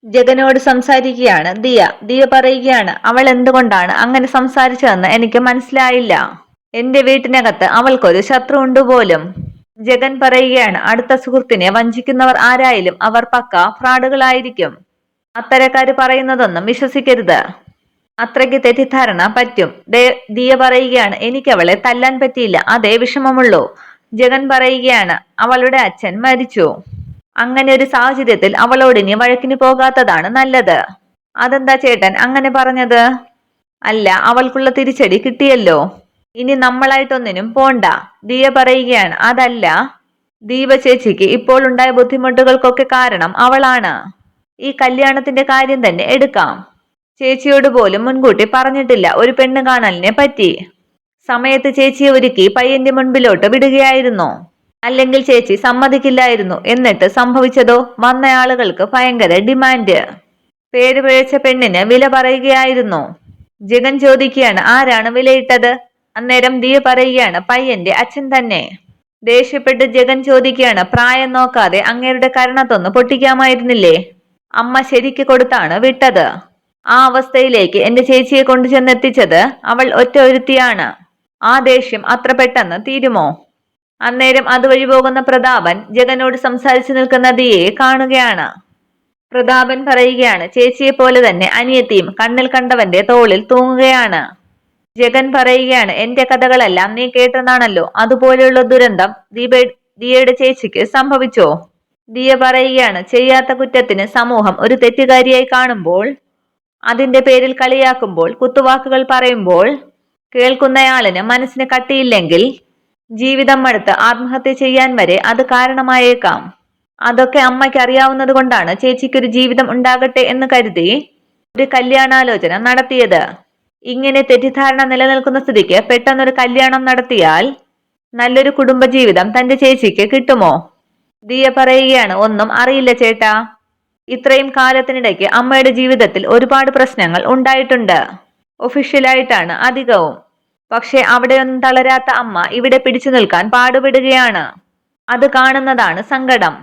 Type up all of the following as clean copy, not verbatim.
ജഗനോട് സംസാരിക്കുകയാണ് ദിയ. ദിയ പറയുകയാണ്, അവൾ എന്തുകൊണ്ടാണ് അങ്ങനെ സംസാരിച്ചതെന്ന് എനിക്ക് മനസ്സിലായില്ല. എന്റെ വീട്ടിനകത്ത് അവൾക്കൊരു ശത്രു ഉണ്ട് പോലും. ജഗൻ പറയുകയാണ്, അടുത്ത സുഹൃത്തിനെ വഞ്ചിക്കുന്നവർ ആരായാലും അവർ പക്ക ഫ്രാഡുകളായിരിക്കും. അത്തരക്കാര് പറയുന്നതൊന്നും വിശ്വസിക്കരുത്. അത്രയ്ക്ക് തെറ്റിദ്ധാരണ പറ്റും. ദിയ പറയുകയാണ്, എനിക്കവളെ തല്ലാൻ പറ്റിയില്ല, അതേ വിഷമമുള്ളൂ. ജഗൻ പറയുകയാണ്, അവളുടെ അച്ഛൻ മരിച്ചു. അങ്ങനെ ഒരു സാഹചര്യത്തിൽ അവളോടിനി വഴക്കിന് പോകാത്തതാണ് നല്ലത്. അതെന്താ ചേട്ടൻ അങ്ങനെ പറഞ്ഞത്? അല്ല, അവൾക്കുള്ള തിരിച്ചടി കിട്ടിയല്ലോ, ഇനി നമ്മളായിട്ടൊന്നിനും പോണ്ട. ദിയ പറയുകയാണ്, അതല്ല, ദീപ ചേച്ചിക്ക് ഇപ്പോൾ ഉണ്ടായ ബുദ്ധിമുട്ടുകൾക്കൊക്കെ കാരണം അവളാണ്. ഈ കല്യാണത്തിന്റെ കാര്യം തന്നെ എടുക്കാം. ചേച്ചിയോട് പോലും മുൻകൂട്ടി പറഞ്ഞിട്ടില്ല ഒരു പെണ്ണ് കാണലിനെ പറ്റി. സമയത്ത് ചേച്ചിയെ ഒരുക്കി പയ്യന്റെ മുൻപിലോട്ട് വിടുകയായിരുന്നു. അല്ലെങ്കിൽ ചേച്ചി സമ്മതിക്കില്ലായിരുന്നു. എന്നിട്ട് സംഭവിച്ചതോ, വന്നയാളുകൾക്ക് ഭയങ്കര ഡിമാൻഡ്. പേര് പിഴച്ച പെണ്ണിന് വില പറയുകയായിരുന്നു. ജഗൻ ചോദിക്കുകയാണ്, ആരാണ് വിലയിട്ടത്? അന്നേരം ദിയ പറയുകയാണ്, പയ്യന്റെ അച്ഛൻ തന്നെ. ദേഷ്യപ്പെട്ട് ജഗൻ ചോദിക്കുകയാണ്, പ്രായം നോക്കാതെ അങ്ങേരുടെ കരണത്തൊന്ന് പൊട്ടിക്കാമായിരുന്നില്ലേ? അമ്മ ശരിക്ക് കൊടുത്താണ് വിട്ടത്. ആ അവസ്ഥയിലേക്ക് എന്റെ ചേച്ചിയെ കൊണ്ടുചെന്നെത്തിച്ചത് അവൾ ഒറ്റ ഒരുത്തിയാണ്. ആ ദേഷ്യം അത്ര പെട്ടെന്ന് തീരുമോ? അന്നേരം അതുവഴി പോകുന്ന പ്രതാപൻ ജഗനോട് സംസാരിച്ചു നിൽക്കുന്ന ദിയയെ കാണുകയാണ്. പ്രതാപൻ പറയുകയാണ്, ചേച്ചിയെ പോലെ തന്നെ അനിയത്തിയും കണ്ണിൽ കണ്ടവന്റെ തോളിൽ തൂങ്ങുകയാണ്. ജഗൻ പറയുകയാണ്, എന്റെ കഥകളെല്ലാം നീ കേട്ടതാണല്ലോ, അതുപോലെയുള്ള ദുരന്തം ദിയയുടെ ചേച്ചിക്ക് സംഭവിച്ചോ? ദിയ പറയുകയാണ്, ചെയ്യാത്ത കുറ്റത്തിന് സമൂഹം ഒരു തെറ്റുകാരിയായി കാണുമ്പോൾ, അതിന്റെ പേരിൽ കളിയാക്കുമ്പോൾ, കുത്തുവാക്കുകൾ പറയുമ്പോൾ, കേൾക്കുന്നയാളിന് മനസ്സിന് കട്ടിയില്ലെങ്കിൽ ജീവിതം മടുത്ത് ആത്മഹത്യ ചെയ്യാൻ വരെ അത് കാരണമായേക്കാം. അതൊക്കെ അമ്മയ്ക്ക് അറിയാവുന്നത് കൊണ്ടാണ് ചേച്ചിക്കൊരു ജീവിതം ഉണ്ടാകട്ടെ എന്ന് കരുതി ഒരു കല്യാണാലോചന നടത്തിയത്. ഇങ്ങനെ തെറ്റിദ്ധാരണ നിലനിൽക്കുന്ന സ്ഥിതിക്ക് പെട്ടെന്നൊരു കല്യാണം നടത്തിയാൽ നല്ലൊരു കുടുംബജീവിതം തന്റെ ചേച്ചിക്ക് കിട്ടുമോ? ദിയ പറയുകയാണ്, ഒന്നും അറിയില്ല ചേട്ടാ. ഇത്രയും കാലത്തിനിടയ്ക്ക് അമ്മയുടെ ജീവിതത്തിൽ ഒരുപാട് പ്രശ്നങ്ങൾ ഉണ്ടായിട്ടുണ്ട്. ഒഫീഷ്യലായിട്ടാണ് അധികവും. പക്ഷെ അവിടെയൊന്നും തളരാത്ത അമ്മ ഇവിടെ പിടിച്ചു നിൽക്കാൻ പാടുപെടുകയാണ്. അത് കാണുന്നതാണ് സങ്കടം.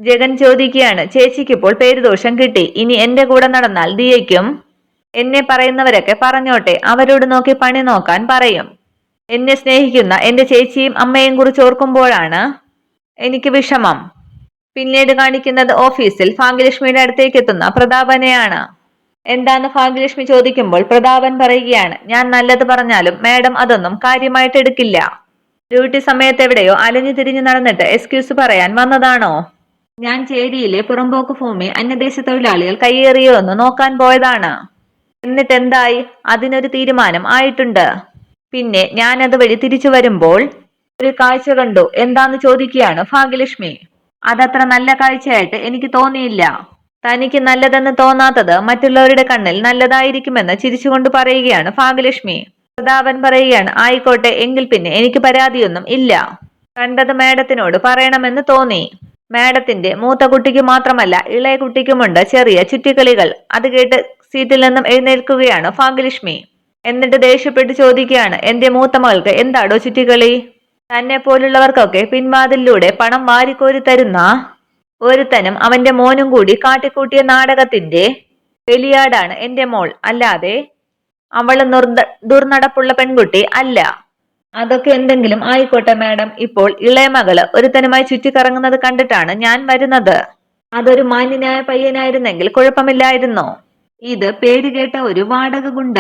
ജഗൻ ചോദിക്കുകയാണ്, ചേച്ചിക്കിപ്പോൾ പേരുദോഷം കിട്ടി. ഇനി എന്റെ കൂടെ നടന്നാൽ ദിയയ്ക്കും എന്നെ പറയുന്നവരൊക്കെ പറഞ്ഞോട്ടെ, അവരോട് നോക്കി പണി നോക്കാൻ പറയും. എന്നെ സ്നേഹിക്കുന്ന എന്റെ ചേച്ചിയും അമ്മയും കുറിച്ച് ഓർക്കുമ്പോഴാണ് എനിക്ക് വിഷമം. പിന്നീട് കാണിക്കുന്നത് ഓഫീസിൽ ഭാഗ്യലക്ഷ്മിയുടെ അടുത്തേക്ക് എത്തുന്ന പ്രതാപനെയാണ്. എന്താന്ന് ഭാഗ്യലക്ഷ്മി ചോദിക്കുമ്പോൾ പ്രതാപൻ പറയുകയാണ്, ഞാൻ നല്ലത് പറഞ്ഞാലും മാഡം അതൊന്നും കാര്യമായിട്ട് എടുക്കില്ല. ഡ്യൂട്ടി സമയത്ത് എവിടെയോ അലഞ്ഞു തിരിഞ്ഞു നടന്നിട്ട് എക്സ്ക്യൂസ് പറയാൻ വന്നതാണോ? ഞാൻ ചേരിയിലെ പുറമ്പോക്ക് ഭൂമി അന്യദേശ തൊഴിലാളികൾ കയ്യേറിയോ എന്ന് നോക്കാൻ പോയതാണ്. എന്നിട്ട് എന്തായി? അതിനൊരു തീരുമാനം ആയിട്ടുണ്ട്. പിന്നെ ഞാൻ അതുവഴി തിരിച്ചു വരുമ്പോൾ ഒരു കാഴ്ച കണ്ടു. എന്താന്ന് ചോദിക്കുകയാണ് ഭാഗ്യലക്ഷ്മി. അതത്ര നല്ല കാഴ്ചയായിട്ട് എനിക്ക് തോന്നിയില്ല. തനിക്ക് നല്ലതെന്ന് തോന്നാത്തത് മറ്റുള്ളവരുടെ കണ്ണിൽ നല്ലതായിരിക്കുമെന്ന് ചിരിച്ചുകൊണ്ട് പറയുകയാണ് ഭാഗ്യലക്ഷ്മി. പ്രതാപൻ പറയുകയാണ്, ആയിക്കോട്ടെ, എങ്കിൽ പിന്നെ എനിക്ക് പരാതിയൊന്നും ഇല്ല. കണ്ടത് മാഡത്തിനോട് പറയണമെന്ന് തോന്നി. മാഡത്തിന്റെ മൂത്ത കുട്ടിക്ക് മാത്രമല്ല, ഇളയ കുട്ടിക്കുമുണ്ട് ചെറിയ ചുറ്റിക്കളികൾ. അത് കേട്ട് സീറ്റിൽ നിന്നും എഴുന്നേൽക്കുകയാണ് ഭാഗ്യലക്ഷ്മി. എന്നിട്ട് ദേഷ്യപ്പെട്ട് ചോദിക്കുകയാണ്, എന്റെ മൂത്ത മകൾക്ക് എന്താടോ ചുറ്റിക്കളി? തന്നെ പോലുള്ളവർക്കൊക്കെ പിൻവാതിലൂടെ പണം വാരിക്കോരി തരുന്ന ഒരുത്തനും അവന്റെ മോനും കൂടി കാട്ടിക്കൂട്ടിയ നാടകത്തിന്റെ ബലിയാടാണ് എന്റെ മോൾ. അല്ലാതെ അവള് ദുർനടപ്പുള്ള പെൺകുട്ടി അല്ല. അതൊക്കെ എന്തെങ്കിലും ആയിക്കോട്ടെ മാഡം. ഇപ്പോൾ ഇളയ മകള് ഒരുത്തനുമായി ചുറ്റിക്കറങ്ങുന്നത് കണ്ടിട്ടാണ് ഞാൻ വരുന്നത്. അതൊരു മാന്യനായ പയ്യനായിരുന്നെങ്കിൽ കുഴപ്പമില്ലായിരുന്നോ? ഇത് പേര് കേട്ട ഒരു വാടക ഗുണ്ട,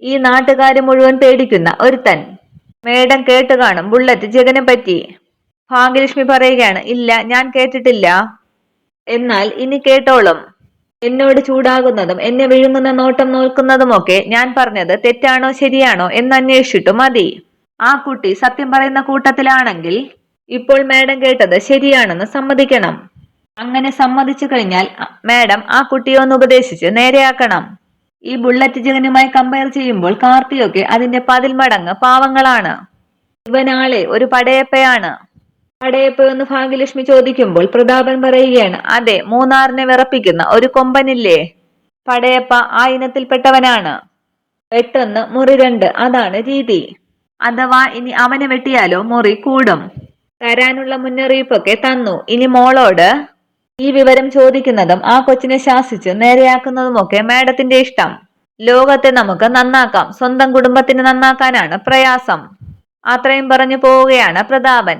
ഈ നാട്ടുകാര് മുഴുവൻ പേടിക്കുന്ന ഒരുത്തൻ. മേഡം കേട്ട് കാണും ബുള്ളറ്റ് ജഗനെ പറ്റി. ഭാഗ്യലക്ഷ്മി പറയുകയാണ്, ഇല്ല, ഞാൻ കേട്ടിട്ടില്ല. എന്നാൽ ഇനി കേട്ടോളും. എന്നോട് ചൂടാകുന്നതും എന്നെ വിഴുങ്ങുന്ന നോട്ടം നോക്കുന്നതുമൊക്കെ ഞാൻ പറഞ്ഞത് തെറ്റാണോ ശരിയാണോ എന്ന് അന്വേഷിച്ചിട്ടു മതി. ആ കുട്ടി സത്യം പറയുന്ന കൂട്ടത്തിലാണെങ്കിൽ ഇപ്പോൾ മാഡം കേട്ടത് ശരിയാണെന്ന് സമ്മതിക്കണം. അങ്ങനെ സമ്മതിച്ചു കഴിഞ്ഞാൽ മാഡം ആ കുട്ടിയെ ഒന്ന് ഉപദേശിച്ച് നേരെയാക്കണം. ഈ ബുള്ളറ്റ് ജഗനുമായി കമ്പയർ ചെയ്യുമ്പോൾ കാർത്തിയൊക്കെ അതിന്റെ 10 മടങ്ങ് പാവങ്ങളാണ്. ഇവനാളെ ഒരു പടയപ്പയാണ്. പടയപ്പയെന്ന് ഭാഗ്യലക്ഷ്മി ചോദിക്കുമ്പോൾ പ്രതാപൻ പറയുകയാണ്, അതെ, മൂന്നാറിനെ വിറപ്പിക്കുന്ന ഒരു കൊമ്പനില്ലേ, പടയപ്പ ആ ഇനത്തിൽപ്പെട്ടവനാണ്. വെട്ടൊന്ന് മുറി 2, അതാണ് രീതി. അഥവാ ഇനി അവനെ വെട്ടിയാലോ മുറി കൂടും. തരാനുള്ള മുന്നറിയിപ്പൊക്കെ തന്നു. ഇനി മോളോട് ഈ വിവരം ചോദിക്കുന്നതും ആ കൊച്ചിനെ ശാസിച്ച് നേരെയാക്കുന്നതുമൊക്കെ മാഡത്തിന്റെ ഇഷ്ടം. ലോകത്തെ നമുക്ക് നന്നാക്കാം, സ്വന്തം കുടുംബത്തിന് നന്നാക്കാനാണ് പ്രയാസം. അത്രയും പറഞ്ഞു പോവുകയാണ് പ്രതാപൻ.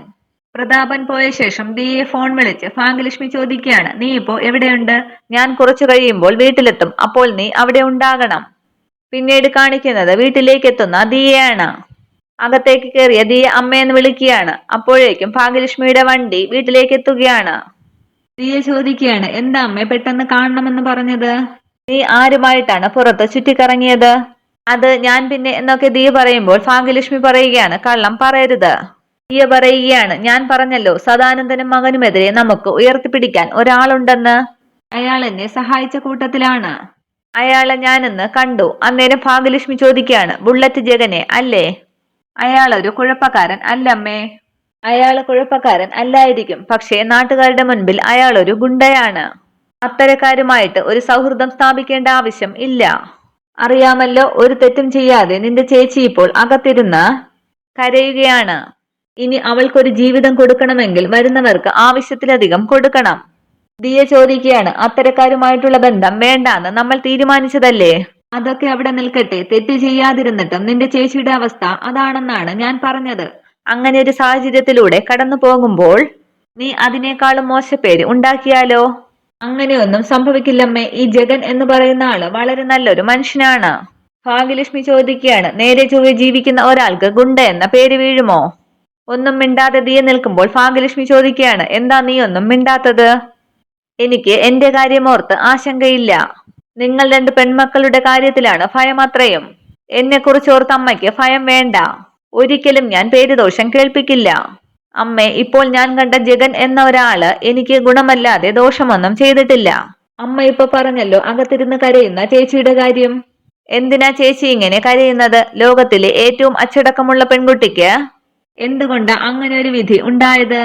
പ്രതാപൻ പോയ ശേഷം ദിയെ ഫോൺ വിളിച്ച് ഭാഗ്യലക്ഷ്മി ചോദിക്കുകയാണ്, നീ ഇപ്പോ എവിടെയുണ്ട്? ഞാൻ കുറച്ചു കഴിയുമ്പോൾ വീട്ടിലെത്തും, അപ്പോൾ നീ അവിടെ ഉണ്ടാകണം. പിന്നീട് കാണിക്കുന്നത് വീട്ടിലേക്ക് എത്തുന്ന ദിയയാണ്. അകത്തേക്ക് കയറിയ ദിയ അമ്മയെന്ന് വിളിക്കുകയാണ്. അപ്പോഴേക്കും ഭാഗ്യലക്ഷ്മിയുടെ വണ്ടി വീട്ടിലേക്ക് എത്തുകയാണ്. ദിയ ചോദിക്കുകയാണ്, എന്താ അമ്മേ പെട്ടെന്ന് കാണണമെന്ന് പറഞ്ഞത്? നീ ആരുമായിട്ടാണ് പുറത്ത് ചുറ്റിക്കറങ്ങിയത്? അത് ഞാൻ പിന്നെ എന്നൊക്കെ ദിയ പറയുമ്പോൾ ഭാഗ്യലക്ഷ്മി പറയുകയാണ്, കള്ളം പറയരുത്. ദിയ പറയുകയാണ്, ഞാൻ പറഞ്ഞല്ലോ സദാനന്ദനും മകനുമെതിരെ നമുക്ക് ഉയർത്തിപ്പിടിക്കാൻ ഒരാളുണ്ടെന്ന്. അയാൾ എന്നെ സഹായിച്ച കൂട്ടത്തിലാണ്. അയാളെ ഞാനിന്ന് കണ്ടു. അന്നേരം ഭാഗ്യലക്ഷ്മി ചോദിക്കുകയാണ്, ബുള്ളറ്റ് ജഗനെ അല്ലേ? അയാളൊരു കുഴപ്പക്കാരൻ അല്ലമ്മേ. അയാള് കുഴപ്പക്കാരൻ അല്ലായിരിക്കും, പക്ഷേ നാട്ടുകാരുടെ മുൻപിൽ അയാളൊരു ഗുണ്ടയാണ്. അത്തരക്കാരുമായിട്ട് ഒരു സൗഹൃദം സ്ഥാപിക്കേണ്ട ആവശ്യം ഇല്ല. അറിയാമല്ലോ, ഒരു തെറ്റും ചെയ്യാതെ നിന്റെ ചേച്ചി ഇപ്പോൾ അകത്തിരുന്ന് കരയുകയാണ്. ഇനി അവൾക്കൊരു ജീവിതം കൊടുക്കണമെങ്കിൽ വരുന്നവർക്ക് ആവശ്യത്തിലധികം കൊടുക്കണം. ദിയ ചോദിക്കുകയാണ്, അത്തരക്കാരുമായിട്ടുള്ള ബന്ധം വേണ്ടാന്ന് നമ്മൾ തീരുമാനിച്ചതല്ലേ? അതൊക്കെ അവിടെ നിൽക്കട്ടെ, തെറ്റ് ചെയ്യാതിരുന്നിട്ടും നിന്റെ ചേച്ചിയുടെ അവസ്ഥ അതാണെന്നാണ് ഞാൻ പറഞ്ഞത്. അങ്ങനെ ഒരു സാഹചര്യത്തിലൂടെ കടന്നു പോകുമ്പോൾ നീ അതിനേക്കാളും മോശപ്പേര് ഉണ്ടാക്കിയാലോ? അങ്ങനെയൊന്നും സംഭവിക്കില്ലമ്മേ. ഈ ജഗൻ എന്ന് പറയുന്ന ആള് വളരെ നല്ലൊരു മനുഷ്യനാണ്. ഭാഗ്യലക്ഷ്മി ചോദിക്കുകയാണ്, നേരെ ചൊവ്വെ ജീവിക്കുന്ന ഒരാൾക്ക് ഗുണ്ട എന്ന പേര് വീഴുമോ? ഒന്നും മിണ്ടാതെ ദിയ നിൽക്കുമ്പോൾ ഭാഗ്യലക്ഷ്മി ചോദിക്കുകയാണ്, എന്താ നീ ഒന്നും മിണ്ടാത്തത്? എനിക്ക് എന്റെ കാര്യമോർത്ത് ആശങ്കയില്ല. നിങ്ങൾ രണ്ട് പെൺമക്കളുടെ കാര്യത്തിലാണ് ഭയം അത്രയും. എന്നെ കുറിച്ചോർത്ത് അമ്മയ്ക്ക് ഭയം വേണ്ട. ഒരിക്കലും ഞാൻ പേരുദോഷം കേൾപ്പിക്കില്ല. അമ്മേ, ഇപ്പോൾ ഞാൻ കണ്ട ജഗൻ എന്ന ഒരാള് എനിക്ക് ഗുണമല്ലാതെ ദോഷമൊന്നും ചെയ്തിട്ടില്ല. അമ്മ ഇപ്പൊ പറഞ്ഞല്ലോ അകത്തിരുന്ന് കരയുന്ന ചേച്ചിയുടെ കാര്യം. എന്തിനാ ചേച്ചി ഇങ്ങനെ കരയുന്നത്? ലോകത്തിലെ ഏറ്റവും അച്ചടക്കമുള്ള പെൺകുട്ടിക്ക് എന്തുകൊണ്ടാ അങ്ങനെ ഒരു വിധി ഉണ്ടായത്?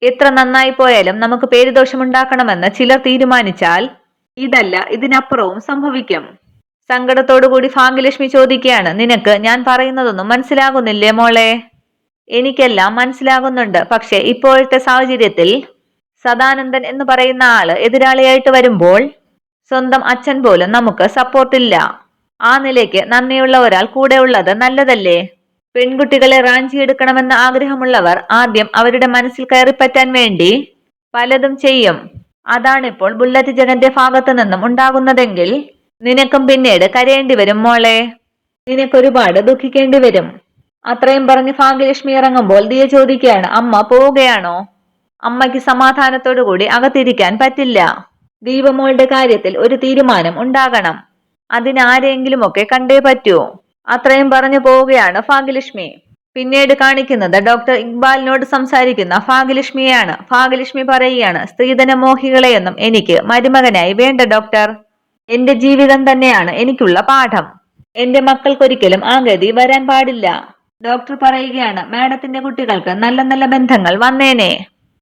എത്ര നന്നായി പോയാലും നമുക്ക് പേരുദോഷം ഉണ്ടാക്കണമെന്ന് ചിലർ തീരുമാനിച്ചാൽ ഇതല്ല ഇതിനപ്പുറവും സംഭവിക്കും. സങ്കടത്തോടുകൂടി ഭാഗ്യലക്ഷ്മി ചോദിക്കുകയാണ്, നിനക്ക് ഞാൻ പറയുന്നതൊന്നും മനസ്സിലാകുന്നില്ലേ മോളെ? എനിക്കെല്ലാം മനസ്സിലാകുന്നുണ്ട്, പക്ഷെ ഇപ്പോഴത്തെ സാഹചര്യത്തിൽ സദാനന്ദൻ എന്ന് പറയുന്ന ആള് എതിരാളിയായിട്ട് വരുമ്പോൾ സ്വന്തം അച്ഛൻ പോലും നമുക്ക് സപ്പോർട്ടില്ല. ആ നിലയ്ക്ക് നന്ദിയുള്ള ഒരാൾ കൂടെ ഉള്ളത് നല്ലതല്ലേ? പെൺകുട്ടികളെ റാഞ്ചിയെടുക്കണമെന്ന് ആഗ്രഹമുള്ളവർ ആദ്യം അവരുടെ മനസ്സിൽ കയറിപ്പറ്റാൻ വേണ്ടി പലതും ചെയ്യും. അതാണിപ്പോൾ ബുള്ളറ്റ് ജഗന്റെ ഭാഗത്തു നിന്നും ഉണ്ടാകുന്നതെങ്കിൽ നിനക്കും പിന്നീട് കരയേണ്ടി വരും മോളെ. നിനക്കൊരുപാട് ദുഃഖിക്കേണ്ടി വരും. അത്രയും പറഞ്ഞ് ഭാഗ്യലക്ഷ്മി ഇറങ്ങുമ്പോൾ ദിയ ചോദിക്കുകയാണ്, അമ്മ പോവുകയാണോ? അമ്മയ്ക്ക് സമാധാനത്തോടു കൂടി അകത്തിരിക്കാൻ പറ്റില്ല. ദീപമോളുടെ കാര്യത്തിൽ ഒരു തീരുമാനം ഉണ്ടാകണം. അതിനാരെങ്കിലുമൊക്കെ കണ്ടേ പറ്റൂ. അത്രയും പറഞ്ഞു പോവുകയാണ് ഭാഗ്യലക്ഷ്മി. പിന്നീട് കാണിക്കുന്നത് ഡോക്ടർ ഇക്ബാലിനോട് സംസാരിക്കുന്ന ഭാഗ്യലക്ഷ്മിയാണ്. ഭാഗ്യലക്ഷ്മി പറയുകയാണ്, സ്ത്രീധന മോഹികളെയൊന്നും എനിക്ക് മരുമകനായി വേണ്ട ഡോക്ടർ. എന്റെ ജീവിതം തന്നെയാണ് എനിക്കുള്ള പാഠം. എന്റെ മക്കൾക്കൊരിക്കലും ആ ഗതി വരാൻ പാടില്ല. ഡോക്ടർ പറയുകയാണ്, മാഡത്തിന്റെ കുട്ടികൾക്ക് നല്ല നല്ല ബന്ധങ്ങൾ വന്നേനെ.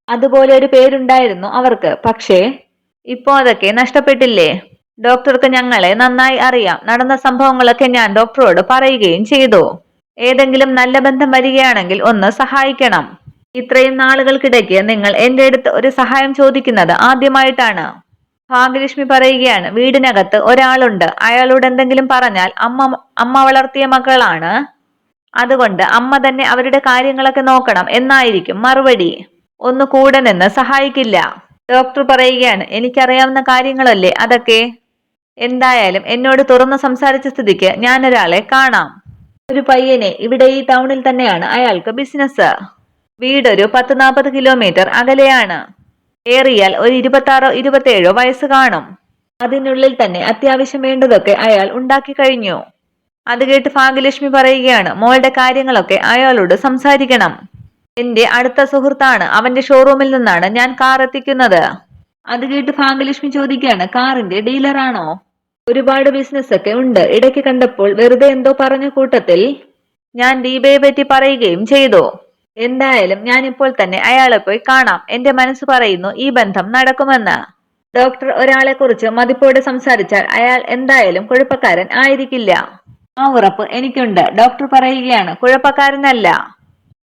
അതുപോലെ ഒരു പേരുണ്ടായിരുന്നു അവർക്ക്. പക്ഷേ ഇപ്പോ അതൊക്കെ നഷ്ടപ്പെട്ടില്ലേ? ഡോക്ടർക്ക് ഞങ്ങളെ നന്നായി അറിയാം. നടന്ന സംഭവങ്ങളൊക്കെ ഞാൻ ഡോക്ടറോട് പറയുകയും ചെയ്തു. ഏതെങ്കിലും നല്ല ബന്ധം വരികയാണെങ്കിൽ ഒന്ന് സഹായിക്കണം. ഇത്രയും നാളുകൾക്കിടയ്ക്ക് നിങ്ങൾ എന്റെ അടുത്ത് ഒരു സഹായം ചോദിക്കുന്നത് ആദ്യമായിട്ടാണ്. ഭാഗ്യലക്ഷ്മി പറയുകയാണ്, വീടിനകത്ത് ഒരാളുണ്ട്. അയാളോട് എന്തെങ്കിലും പറഞ്ഞാൽ അമ്മ വളർത്തിയ മക്കളാണ്, അതുകൊണ്ട് അമ്മ തന്നെ അവരുടെ കാര്യങ്ങളൊക്കെ നോക്കണം എന്നായിരിക്കും മറുപടി. ഒന്ന് കൂടെ നിന്ന് സഹായിക്കില്ല. ഡോക്ടർ പറയുകയാണ്, എനിക്കറിയാവുന്ന കാര്യങ്ങളല്ലേ അതൊക്കെ. എന്തായാലും എന്നോട് തുറന്ന് സംസാരിച്ച സ്ഥിതിക്ക് ഞാനൊരാളെ കാണാം. ഒരു പയ്യനെ. ഇവിടെ ഈ ടൗണിൽ തന്നെയാണ് അയാൾക്ക് ബിസിനസ്. വീടൊരു 10-40 കിലോമീറ്റർ അകലെയാണ്. ഏറിയാൽ ഒരു 26-27 വയസ്സ് കാണും. അതിനുള്ളിൽ തന്നെ അത്യാവശ്യം വേണ്ടതൊക്കെ അയാൾ ഉണ്ടാക്കി കഴിഞ്ഞു. അത് കേട്ട് ഭാഗ്യലക്ഷ്മി പറയുകയാണ്, മോളുടെ കാര്യങ്ങളൊക്കെ അയാളോട് സംസാരിക്കണം. എന്റെ അടുത്ത സുഹൃത്താണ്. അവന്റെ ഷോറൂമിൽ നിന്നാണ് ഞാൻ കാർ എത്തിക്കുന്നത്. അത് കേട്ട് ഭാഗ്യലക്ഷ്മി ചോദിക്കുകയാണ്, കാറിന്റെ ഡീലറാണോ? ഒരുപാട് ബിസിനസ് ഒക്കെ ഉണ്ട്. ഇടയ്ക്ക് കണ്ടപ്പോൾ വെറുതെ എന്തോ പറഞ്ഞ കൂട്ടത്തിൽ ഞാൻ ദീപയെ പറ്റി പറയുകയും ചെയ്തു. എന്തായാലും ഞാൻ ഇപ്പോൾ തന്നെ അയാളെ പോയി കാണാം. എന്റെ മനസ്സ് പറയുന്നു ഈ ബന്ധം നടക്കുമെന്ന്. ഡോക്ടർ ഒരാളെ കുറിച്ച് മതിപ്പോടെ സംസാരിച്ചാൽ അയാൾ എന്തായാലും കുഴപ്പക്കാരൻ ആയിരിക്കില്ല. ആ ഉറപ്പ് എനിക്കുണ്ട്. ഡോക്ടർ പറയുകയാണ്, കുഴപ്പക്കാരനല്ല,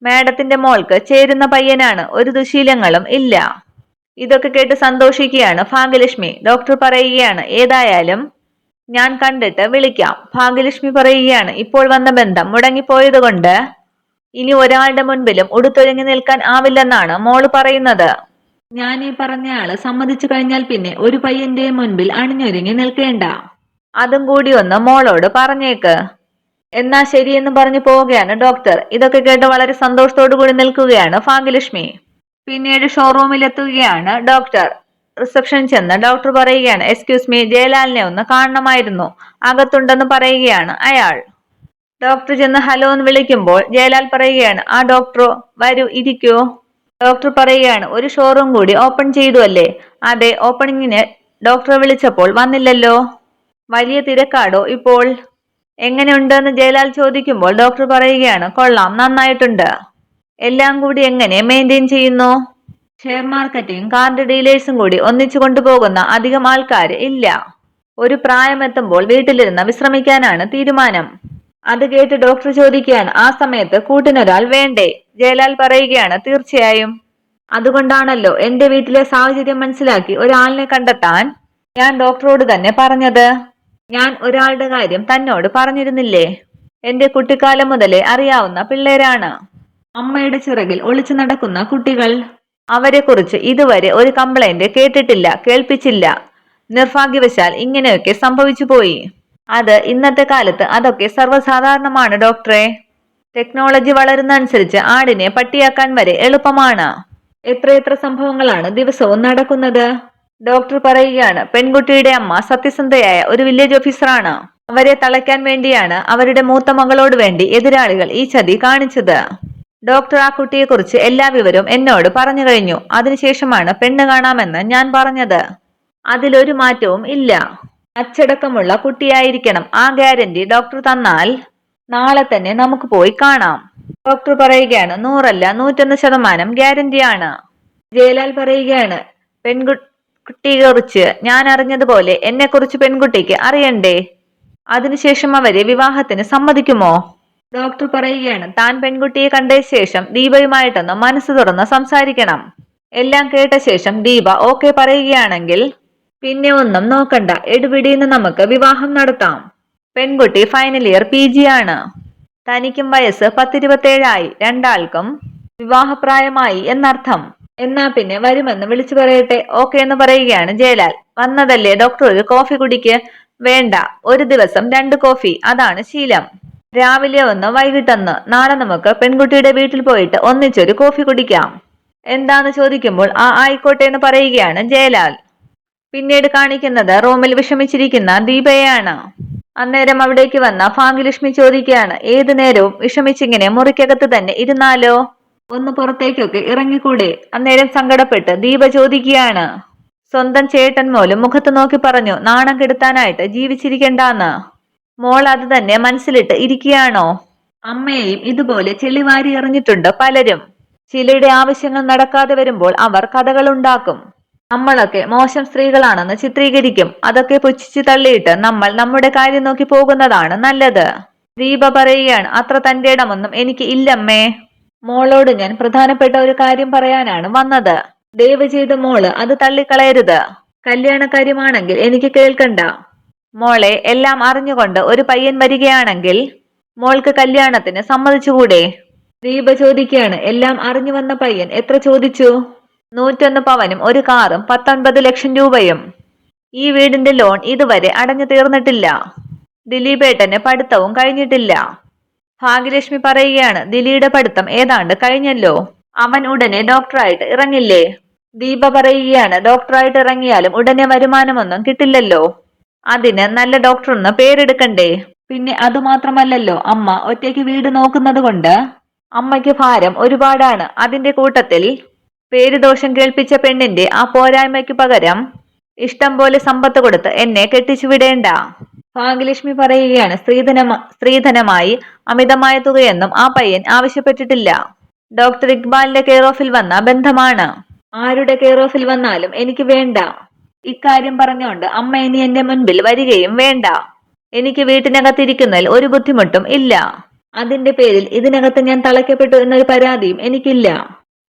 മാഡത്തിന്റെ മോൾക്ക് ചേരുന്ന പയ്യനാണ്. ഒരു ദുശീലങ്ങളും ഇല്ല. ഇതൊക്കെ കേട്ട് സന്തോഷിക്കുകയാണ് ഭാഗ്യലക്ഷ്മി. ഡോക്ടർ പറയുകയാണ് ഏതായാലും ഞാൻ കണ്ടിട്ട് വിളിക്കാം. ഭാഗ്യലക്ഷ്മി പറയുകയാണ് ഇപ്പോൾ വന്ന ബന്ധം മുടങ്ങിപ്പോയത് കൊണ്ട് ഇനി ഒരാളുടെ മുൻപിലും ഉടുത്തൊരുങ്ങി നിൽക്കാൻ ആവില്ലെന്നാണ് മോള് പറയുന്നത്. ഞാൻ ഈ പറഞ്ഞയാള് സമ്മതിച്ചു കഴിഞ്ഞാൽ പിന്നെ ഒരു പയ്യന്റെ മുൻപിൽ അണിഞ്ഞൊരുങ്ങി നിൽക്കേണ്ട. അതും കൂടി ഒന്ന് മോളോട് പറഞ്ഞേക്ക്. എന്നാ ശരിയെന്ന് പറഞ്ഞു പോവുകയാണ് ഡോക്ടർ. ഇതൊക്കെ കേട്ട് വളരെ സന്തോഷത്തോടു കൂടി നിൽക്കുകയാണ് ഭാഗ്യലക്ഷ്മി. പിന്നീട് ഷോറൂമിലെത്തുകയാണ് ഡോക്ടർ. റിസപ്ഷൻ ചെന്ന് ഡോക്ടർ പറയുകയാണ് എക്സ്ക്യൂസ് മീ, ജയലാലിനെ ഒന്ന് കാണണമായിരുന്നു, അകത്തുണ്ടെന്ന് പറയുകയാണ് അയാൾ. ഡോക്ടർ ചെന്ന് ഹലോ എന്ന് വിളിക്കുമ്പോൾ ജയലാൽ പറയുകയാണ് ആ ഡോക്ടറോ, വരൂ ഇരിക്കൂ. ഡോക്ടർ പറയുകയാണ് ഒരു ഷോറൂം കൂടി ഓപ്പൺ ചെയ്തു അല്ലേ? അതെ, ഓപ്പണിങ്ങിന് ഡോക്ടറെ വിളിച്ചപ്പോൾ വന്നില്ലല്ലോ. വലിയ തിരക്കാടോ ഇപ്പോൾ? എങ്ങനെയുണ്ടെന്ന് ജയലാൽ ചോദിക്കുമ്പോൾ ഡോക്ടർ പറയുകയാണ് കൊള്ളാം, നന്നായിട്ടുണ്ട്. എല്ലാം കൂടി എങ്ങനെ മെയിൻറ്റെയിൻ ചെയ്യുന്നു? ഷെയർ മാർക്കറ്റിംഗ് കാർഡ് ഡീലേഴ്സും കൂടി ഒന്നിച്ചു കൊണ്ടുപോകുന്ന അധികം ആൾക്കാർ ഇല്ല. ഒരു പ്രായമെത്തുമ്പോൾ വീട്ടിലിരുന്ന് വിശ്രമിക്കാനാണ് തീരുമാനം. അത് കേട്ട് ഡോക്ടർ ചോദിക്കുകയാണ് ആ സമയത്ത് കൂട്ടിനൊരാൾ വേണ്ടേ? ജയലാൽ പറയുകയാണ് തീർച്ചയായും. അതുകൊണ്ടാണല്ലോ എന്റെ വീട്ടിലെ സാഹചര്യം മനസ്സിലാക്കി ഒരാളിനെ കണ്ടെത്താൻ ഞാൻ ഡോക്ടറോട് തന്നെ പറഞ്ഞത്. ഞാൻ ഒരാളുടെ കാര്യം തന്നോട് പറഞ്ഞിരുന്നില്ലേ? എന്റെ കുട്ടിക്കാലം മുതലേ അറിയാവുന്ന പിള്ളേരാണ്. അമ്മയുടെ ചിറകിൽ ഒളിച്ചു നടക്കുന്ന കുട്ടികൾ. അവരെ കുറിച്ച് ഇതുവരെ ഒരു കംപ്ലൈന്റ് കേട്ടിട്ടില്ല, കേൾപ്പിച്ചില്ല. നിർഭാഗ്യവശാൽ ഇങ്ങനെയൊക്കെ സംഭവിച്ചു പോയി. അത് ഇന്നത്തെ കാലത്ത് അതൊക്കെ സർവ്വസാധാരണമാണ് ഡോക്ടറെ. ടെക്നോളജി വളരുന്ന അനുസരിച്ച് ആടിനെ പട്ടിയാക്കാൻ വരെ എളുപ്പമാണ്. എത്രയെത്ര സംഭവങ്ങളാണ് ദിവസവും നടക്കുന്നത്. ഡോക്ടർ പറയുകയാണ് പെൺകുട്ടിയുടെ അമ്മ സത്യസന്ധയായ ഒരു വില്ലേജ് ഓഫീസറാണ്. അവരെ തളയ്ക്കാൻ വേണ്ടിയാണ് അവരുടെ മൂത്ത മകളോട് വേണ്ടി എതിരാളികൾ ഈ ചതി കാണിച്ചത്. ഡോക്ടർ ആ കുട്ടിയെക്കുറിച്ച് എല്ലാ വിവരവും എന്നോട് പറഞ്ഞു കഴിഞ്ഞു. അതിനുശേഷമാണ് പെണ്ണ് കാണാമെന്ന് ഞാൻ പറഞ്ഞത്. അതിലൊരു മാറ്റവും ഇല്ല. അച്ചടക്കമുള്ള കുട്ടിയായിരിക്കണം. ആ ഗ്യാരണ്ടി ഡോക്ടർ തന്നാൽ നാളെ തന്നെ നമുക്ക് പോയി കാണാം. ഡോക്ടർ പറയുകയാണ് 100 അല്ല 101% ഗ്യാരണ്ടിയാണ്. ജയലാൽ പറയുകയാണ് പെൺകുട്ടിയെക്കുറിച്ച് ഞാൻ അറിഞ്ഞതുപോലെ എന്നെക്കുറിച്ച് പെൺകുട്ടിക്ക് അറിയണ്ടേ? അതിനുശേഷം അവരെ വിവാഹത്തിന് സമ്മതിക്കുമോ? ഡോക്ടർ പറയുകയാണ് താൻ പെൺകുട്ടിയെ കണ്ട ശേഷം ദീപയുമായിട്ടൊന്ന് മനസ്സ് തുറന്ന് സംസാരിക്കണം. എല്ലാം കേട്ട ശേഷം ദീപ ഓക്കെ പറയുകയാണെങ്കിൽ പിന്നെ ഒന്നും നോക്കണ്ട, എടുപിടിന്ന് നമുക്ക് വിവാഹം നടത്താം. പെൺകുട്ടി ഫൈനൽ ഇയർ PG ആണ്. തനിക്കും വയസ്സ് 10-27 രണ്ടാൾക്കും വിവാഹപ്രായമായി എന്നർത്ഥം. എന്നാ പിന്നെ വരുമെന്ന് വിളിച്ചു പറയട്ടെ. ഓക്കെ എന്ന് പറയുകയാണ് ജയലാൽ. വന്നതല്ലേ ഡോക്ടർ, ഒരു കോഫി കുടിക്ക്. വേണ്ട, ഒരു ദിവസം 2 കോഫി, അതാണ് ശീലം. രാവിലെ ഒന്ന് വൈകിട്ടൊന്ന്. നാളെ നമുക്ക് പെൺകുട്ടിയുടെ വീട്ടിൽ പോയിട്ട് ഒന്നിച്ചൊരു കോഫി കുടിക്കാം. എന്താന്ന് ചോദിക്കുമ്പോൾ ആയിക്കോട്ടെ എന്ന് പറയുകയാണ് ജയലാൽ. പിന്നീട് കാണിക്കുന്നത് റൂമിൽ വിഷമിച്ചിരിക്കുന്ന ദീപയാണ്. അന്നേരം അവിടേക്ക് വന്ന ഭാഗ്യലക്ഷ്മി ചോദിക്കുകയാണ് ഏതു നേരവും വിഷമിച്ചിങ്ങനെ മുറിക്കകത്ത് തന്നെ ഇരുന്നാലോ? ഒന്ന് പുറത്തേക്കൊക്കെ ഇറങ്ങിക്കൂടെ? അന്നേരം സങ്കടപ്പെട്ട് ദീപ ചോദിക്കുകയാണ്. സ്വന്തം ചേട്ടൻ പോലും മുഖത്ത് നോക്കി പറഞ്ഞു നാണം കെടുത്താനായിട്ട് ജീവിച്ചിരിക്കണ്ടാന്ന്. മോൾ അത് തന്നെ മനസ്സിലിട്ട് ഇരിക്കുകയാണോ? അമ്മയെയും ഇതുപോലെ ചെളിവാരി എറിഞ്ഞിട്ടുണ്ട് പലരും. ചിലരുടെ ആവശ്യങ്ങൾ നടക്കാതെ വരുമ്പോൾ അവർ കഥകൾ ഉണ്ടാക്കും. നമ്മളൊക്കെ മോശം സ്ത്രീകളാണെന്ന് ചിത്രീകരിക്കും. അതൊക്കെ പുച്ഛിച്ചു തള്ളിയിട്ട് നമ്മൾ നമ്മുടെ കാര്യം നോക്കി പോകുന്നതാണ് നല്ലത്. ദീപ പറയുകയാണ് അത്ര തന്റെ ഇടമൊന്നും എനിക്ക് ഇല്ലമ്മേ. മോളോട് ഞാൻ പ്രധാനപ്പെട്ട ഒരു കാര്യം പറയാനാണ് വന്നത്. ദയവ് ചെയ്ത് മോള് അത് തള്ളിക്കളയരുത്. കല്യാണക്കാര്യമാണെങ്കിൽ എനിക്ക് കേൾക്കണ്ട. മോളെ എല്ലാം അറിഞ്ഞുകൊണ്ട് ഒരു പയ്യൻ വരികയാണെങ്കിൽ മോൾക്ക് കല്യാണത്തിന് സമ്മതിച്ചുകൂടെ? ദീപ ചോദിക്കുകയാണ് എല്ലാം അറിഞ്ഞു വന്ന പയ്യൻ എത്ര ചോദിച്ചു? 101 പവനും ഒരു കാറും 19 ലക്ഷം രൂപയും. ഈ വീടിന്റെ ലോൺ ഇതുവരെ അടഞ്ഞു തീർന്നിട്ടില്ല. ദിലീപേട്ടന് പഠിത്തവും കഴിഞ്ഞിട്ടില്ല. ഭാഗ്യലക്ഷ്മി പറയുകയാണ് ദിലീയുടെ പഠിത്തം ഏതാണ്ട് കഴിഞ്ഞല്ലോ. അവൻ ഉടനെ ഡോക്ടറായിട്ട് ഇറങ്ങില്ലേ? ദീപ പറയുകയാണ് ഡോക്ടറായിട്ട് ഇറങ്ങിയാലും ഉടനെ വരുമാനമൊന്നും കിട്ടില്ലല്ലോ. അതിന് നല്ല ഡോക്ടറൊന്ന് പേരെടുക്കണ്ടേ? പിന്നെ അതുമാത്രമല്ലല്ലോ, അമ്മ ഒറ്റയ്ക്ക് വീട് നോക്കുന്നത് കൊണ്ട് അമ്മയ്ക്ക് ഭാരം ഒരുപാടാണ്. അതിന്റെ കൂട്ടത്തിൽ പേരുദോഷം കേൾപ്പിച്ച പെണ്ണിന്റെ ആ പോരായ്മയ്ക്ക് പകരം ഇഷ്ടം പോലെ സമ്പത്ത് കൊടുത്ത് എന്നെ കെട്ടിച്ചു വിടേണ്ട. ഭാഗ്യലക്ഷ്മി പറയുകയാണ് സ്ത്രീധനമായി അമിതമായ തുകയൊന്നും ആ പയ്യൻ ആവശ്യപ്പെട്ടിട്ടില്ല. ഡോക്ടർ ഇക്ബാലിന്റെ കെയർ ഓഫിൽ വന്ന ബന്ധമാണ്. ആരുടെ കെയർ ഓഫിൽ വന്നാലും എനിക്ക് വേണ്ട. ഇക്കാര്യം പറഞ്ഞുകൊണ്ട് അമ്മ ഇനി എന്റെ മുൻപിൽ വരികയും വേണ്ട. എനിക്ക് വീട്ടിനകത്തിരിക്കുന്നതിൽ ഒരു ബുദ്ധിമുട്ടും ഇല്ല. അതിന്റെ പേരിൽ ഇതിനകത്ത് ഞാൻ തളയ്ക്കപ്പെട്ടു എന്നൊരു പരാതിയും എനിക്കില്ല.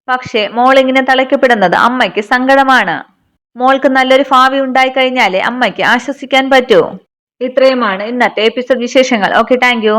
പക്ഷേ മോൾ ഇങ്ങനെ തളയ്ക്കപ്പെടുന്നത് അമ്മയ്ക്ക് സങ്കടമാണ്. മോൾക്ക് നല്ലൊരു ഭാവി ഉണ്ടായി കഴിഞ്ഞാലേ അമ്മയ്ക്ക് ആശ്വസിക്കാൻ പറ്റൂ. ഇത്രയുമാണ് ഇന്നത്തെ എപ്പിസോഡ് വിശേഷങ്ങൾ. Okay, thank you.